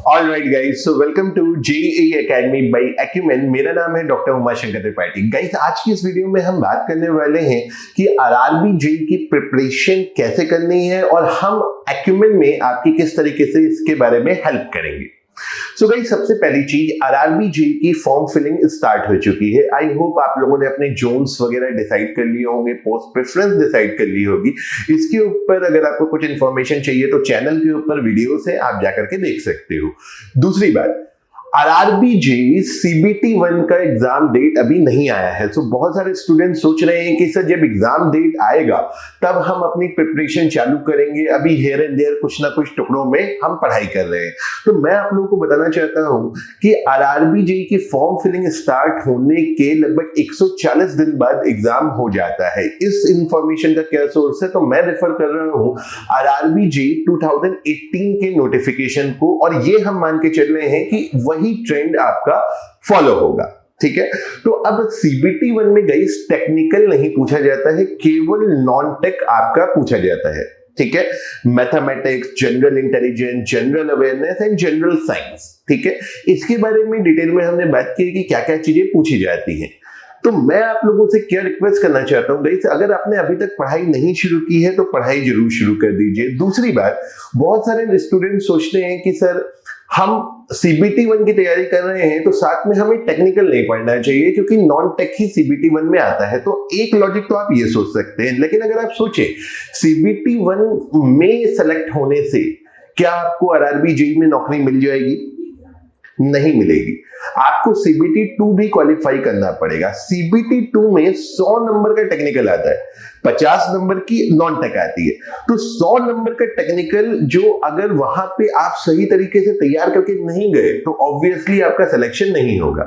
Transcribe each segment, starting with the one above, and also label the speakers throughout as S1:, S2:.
S1: All right guys, so welcome to JEE academy by Acumen. मेरा नाम है doctor Umashankar Tripathi. Guys, आज की इस वीडियो में हम बात करने वाले हैं कि आरआरबी जेईई की प्रिपरेशन कैसे करनी है और हम एक्यूमेन में आपकी किस तरीके से इसके बारे में हेल्प करेंगे। सो गाइस, सबसे पहली चीज, आरआरबी जेईई की फॉर्म फिलिंग स्टार्ट हो चुकी है। आई होप आप लोगों ने अपने जोन्स वगैरह डिसाइड कर लिए होंगे, पोस्ट प्रेफरेंस डिसाइड कर ली होगी। इसके ऊपर अगर आपको कुछ इंफॉर्मेशन चाहिए तो चैनल के ऊपर वीडियोस है, आप जाकर के देख सकते हो। दूसरी बात, आरआरबी जेईई सीबीटी 1 का एग्जाम डेट अभी नहीं आया है। सो बहुत सारे स्टूडेंट सोच रहे हैं कि सर जब एग्जाम डेट आएगा तब हम अपनी प्रिपरेशन चालू करेंगे। अभी हियर एंड देयर कुछ ना कुछ टुकड़ों में हम पढ़ाई कर रहे हैं। तो मैं आप लोगों को बताना चाहता हूं कि आरआरबी जेईई की फॉर्म फिलिंग स्टार्ट होने के लगभग 140 दिन बाद एग्जाम हो जाता है। इस इंफॉर्मेशन का क्या सोर्स है? तो मैं रेफर कर रहा हूं आरआरबी जेईई 2018 के नोटिफिकेशन को, और ये हम मान के चल रहे हैं कि वही ट्रेंड आपका फॉलो होगा। ठीक है, तो अब सीबीटी 1 में गाइस टेक्निकल नहीं पूछा जाता है, केवल नॉन टेक आपका पूछा जाता है। ठीक है, mathematics, general intelligence, general awareness and general science. ठीक है, इसके बारे में डिटेल में हमने बात की कि क्या क्या चीजें पूछी जाती हैं। तो मैं आप लोगों से क्या रिक्वेस्ट करना चाहता हूं गाइस, अगर आपने अभी तक पढ़ाई नहीं शुरू की है तो पढ़ाई जरूर शुरू कर दीजिए। दूसरी बात, बहुत सारे स्टूडेंट सोचते हैं कि सर हम सीबीटी 1 की तैयारी कर रहे हैं तो साथ में हमें टेक्निकल नहीं पढ़ना चाहिए क्योंकि नॉन टेक ही सीबीटी 1 में आता है। तो एक लॉजिक तो आप ये सोच सकते हैं, लेकिन अगर आप सोचें सीबीटी 1 में सेलेक्ट होने से क्या आपको आरआरबी जेईई में नौकरी मिल जाएगी? नहीं मिलेगी। आपको सीबीटी 2 भी क्वालिफाई करना पड़ेगा। सीबीटी 2 में 100 नंबर का टेक्निकल आता है, 50 नंबर की नॉन टेक आती है। तो 100 नंबर का टेक्निकल जो अगर वहां पे आप सही तरीके से तैयार करके नहीं गए तो ऑब्वियसली आपका सिलेक्शन नहीं होगा।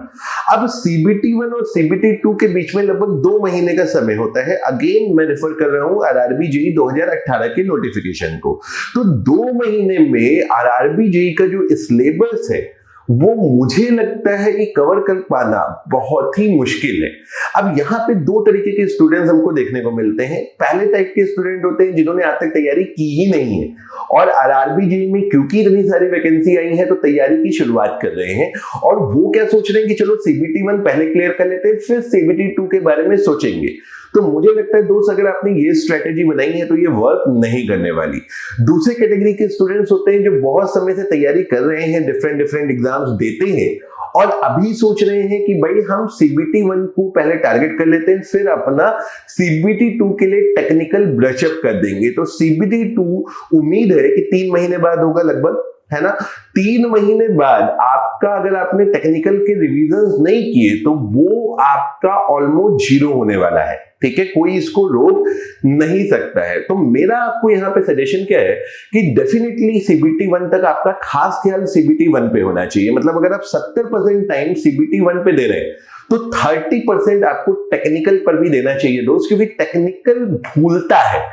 S1: अब सीबीटी 1 और सीबीटी 2 के बीच में लगभग 2 महीने का समय होता है। अगेन मैं रेफर कर रहा हूं आरआरबी जेईई 2018 के नोटिफिकेशन को। तो 2 महीने में आरआरबी जेईई का जो सिलेबस है वो मुझे लगता है कि कवर कर पाना बहुत ही मुश्किल है। अब यहाँ पे 2 तरीके के स्टूडेंट्स हमको देखने को मिलते हैं। पहले टाइप के स्टूडेंट होते हैं जिन्होंने आज तक तैयारी की ही नहीं है और आरआरबी जेईई में क्योंकि इतनी सारी वैकेंसी आई है तो तैयारी की शुरुआत कर रहे हैं, और वो क्या सोच रहे हैं कि चलो सीबीटी 1 पहले क्लियर कर लेते हैं फिर सीबीटी 2 के बारे में सोचेंगे। तो मुझे लगता है दोस्त, अगर आपने ये स्ट्रेटेजी बनाई है तो ये वर्क नहीं करने वाली। दूसरे कैटेगरी के स्टूडेंट्स होते हैं जो बहुत समय से तैयारी कर रहे हैं, डिफरेंट एग्जाम्स देते हैं और अभी सोच रहे हैं कि भाई हम सीबीटी 1 को पहले टारगेट कर लेते हैं फिर अपना सीबीटी 2 के लिए टेक्निकल ब्रशअप कर देंगे। तो सीबीटी 2 उम्मीद है कि 3 महीने बाद होगा लगभग, है ना। 3 महीने बाद आपका, अगर आपने टेक्निकल के रिवीजन्स नहीं किए तो वो आपका ऑलमोस्ट 0 होने वाला है। ठीक है, कोई इसको रोक नहीं सकता है। तो मेरा आपको यहाँ पे सजेशन क्या है कि डेफिनेटली सीबीटी 1 तक आपका खास ख्याल सीबीटी 1 पे होना चाहिए। मतलब अगर आप 70% टाइम सीबीटी 1 पे दे रहे हैं तो 30% आपको टेक्निकल पर भी देना चाहिए दोस्त, क्योंकि टेक्निकल भूलता है।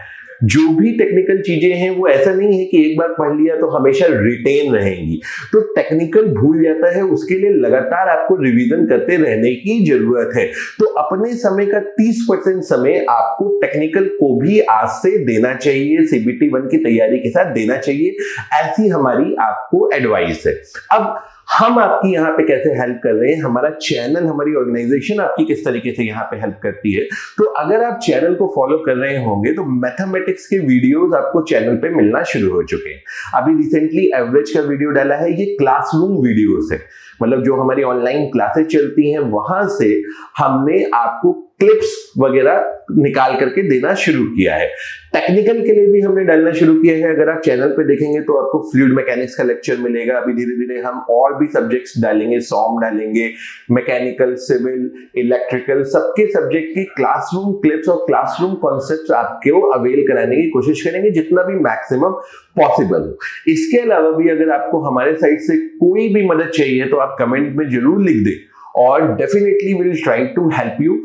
S1: जो भी टेक्निकल चीजें हैं वो ऐसा नहीं है कि एक बार पढ़ लिया तो हमेशा रिटेन रहेंगी। तो टेक्निकल भूल जाता है, उसके लिए लगातार आपको रिवीजन करते रहने की जरूरत है। तो अपने समय का 30% समय आपको टेक्निकल को भी आज से देना चाहिए, सीबीटी 1 की तैयारी के साथ देना चाहिए। ऐसी हमारी आपको एडवाइस है। अब हम आपकी यहाँ पे कैसे हेल्प कर रहे हैं, हमारा चैनल, हमारी ऑर्गेनाइजेशन आपकी किस तरीके से यहाँ पे हेल्प करती है। तो अगर आप चैनल को फॉलो कर रहे होंगे तो मैथमेटिक्स के वीडियोस आपको चैनल पे मिलना शुरू हो चुके हैं। अभी रिसेंटली एवरेज का वीडियो डाला है, ये क्लासरूम वीडियोस है। मतलब जो हमारी ऑनलाइन क्लासेस चलती हैं वहां से हमने आपको क्लिप्स वगैरह निकाल करके देना शुरू किया है। टेक्निकल के लिए भी हमने डालना शुरू किया है। अगर आप चैनल पे देखेंगे तो आपको फ्लूइड मैकेनिक्स का लेक्चर मिलेगा। अभी धीरे धीरे हम और भी सब्जेक्ट्स डालेंगे, सॉम डालेंगे, मैकेनिकल, सिविल, इलेक्ट्रिकल, सबके सब्जेक्ट की क्लासरूम क्लिप्स और क्लासरूम कॉन्सेप्ट्स आपको अवेल कराने की कोशिश करेंगे जितना भी मैक्सिमम पॉसिबल हो। इसके अलावा भी अगर आपको हमारे साइड से कोई भी मदद चाहिए तो आप कमेंट में जरूर लिख दें, और definitely will try to help you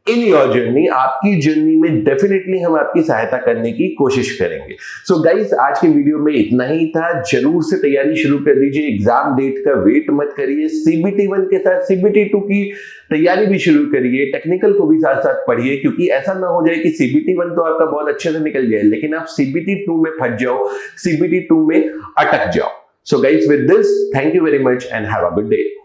S1: in your journey. आपकी जर्नी में डेफिनेटली हम आपकी सहायता करने की कोशिश करेंगे। सो गाइस, आज के वीडियो में इतना ही था। जरूर से तैयारी शुरू कर दीजिए, एग्जाम डेट का वेट मत करिए। सीबीटी 1 के साथ सीबीटी 2 की तैयारी भी शुरू करिए, टेक्निकल को भी साथ साथ पढ़िए, क्योंकि ऐसा ना हो जाए कि सीबीटी 1 तो आपका बहुत अच्छे से निकल जाए लेकिन आप सीबीटी 2 में फंस जाओ, सीबीटी 2 में अटक जाओ। So guys, with this, thank you very much and have a good day.